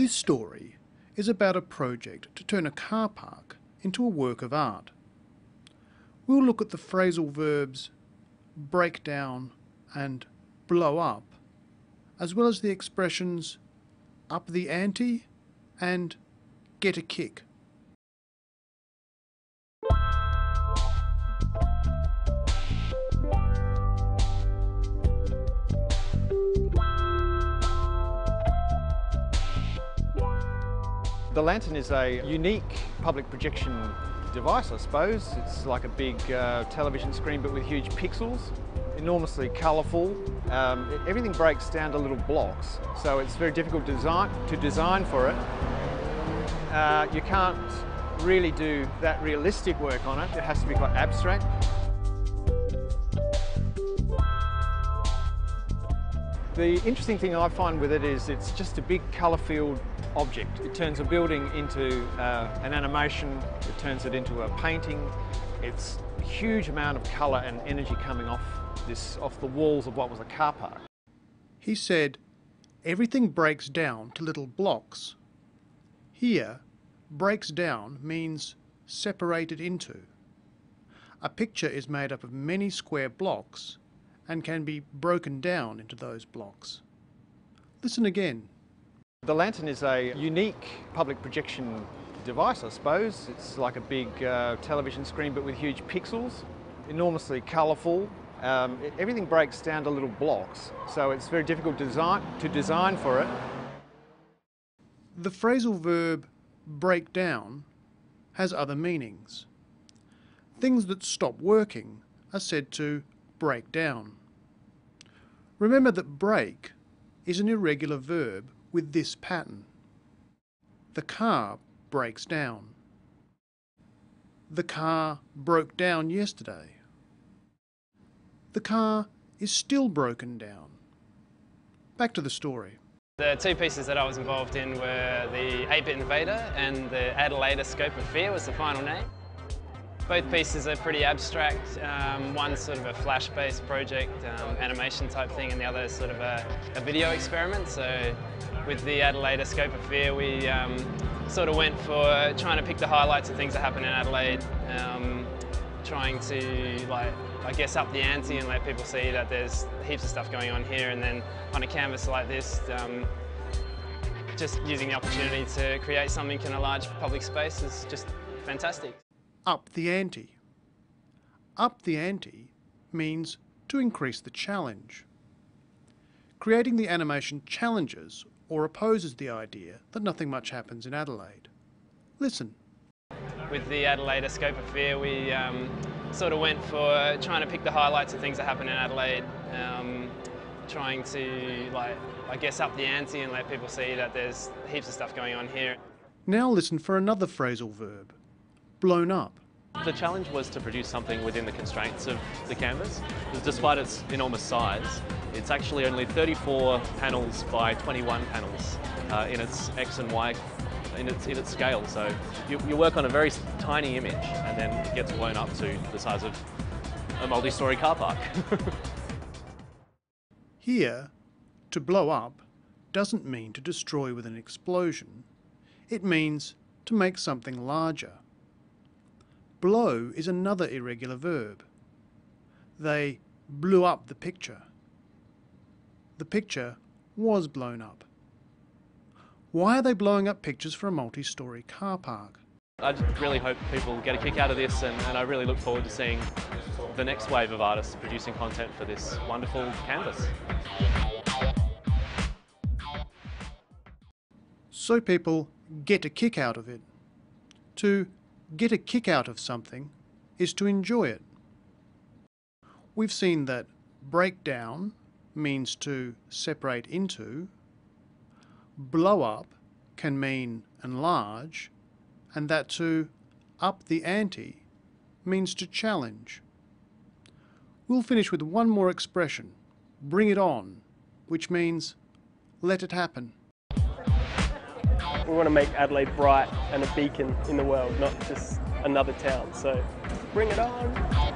This story is about a project to turn a car park into a work of art. We'll look at the phrasal verbs break down and blow up, as well as the expressions up the ante and get a kick. The lantern is a unique public projection device, I suppose. It's like a big television screen but with huge pixels, enormously colourful. Everything breaks down to little blocks, so it's very difficult to design for it. You can't really do that realistic work on it. It has to be quite abstract. The interesting thing I find with it is it's just a big colour-filled object. It turns a building into an animation, it turns it into a painting. It's a huge amount of colour and energy coming off the walls of what was a car park. He said, everything breaks down to little blocks. Here, breaks down means separated into. A picture is made up of many square blocks and can be broken down into those blocks. Listen again. The lantern is a unique public projection device, I suppose. It's like a big television screen but with huge pixels, enormously colourful. Everything breaks down to little blocks, so it's very difficult to design for it. The phrasal verb break down has other meanings. Things that stop working are said to break down. Remember that break is an irregular verb with this pattern. The car breaks down. The car broke down yesterday. The car is still broken down. Back to the story. The two pieces that I was involved in were the 8-Bit Invader and the Adelaide Scope of Fear was the final name. Both pieces are pretty abstract. One's sort of a flash-based project, animation type thing, and the other is sort of a video experiment. So with the Adelaide Scope of Fear, we sort of went for trying to pick the highlights of things that happen in Adelaide, trying to, like, I guess, up the ante and let people see that there's heaps of stuff going on here, and then on a canvas like this, just using the opportunity to create something in a large public space is just fantastic. Up the ante. Up the ante means to increase the challenge. Creating the animation challenges or opposes the idea that nothing much happens in Adelaide. Listen. With the Adelaide Scope of Fear, we sort of went for trying to pick the highlights of things that happen in Adelaide, trying to, like, I guess, up the ante and let people see that there's heaps of stuff going on here. Now listen for another phrasal verb. Blown up. The challenge was to produce something within the constraints of the canvas, because despite its enormous size, it's actually only 34 panels by 21 panels in its X and Y, in its scale. So you work on a very tiny image and then it gets blown up to the size of a multi-storey car park. Here, to blow up doesn't mean to destroy with an explosion. It means to make something larger. Blow is another irregular verb. They blew up the picture. The picture was blown up. Why are they blowing up pictures for a multi-storey car park? I just really hope people get a kick out of this, and I really look forward to seeing the next wave of artists producing content for this wonderful canvas. So people get a kick out of it. To get a kick out of something is to enjoy it. We've seen that break down means to separate into, blow up can mean enlarge, and that to up the ante means to challenge. We'll finish with one more expression, bring it on, which means let it happen. We want to make Adelaide bright and a beacon in the world, not just another town. So bring it on.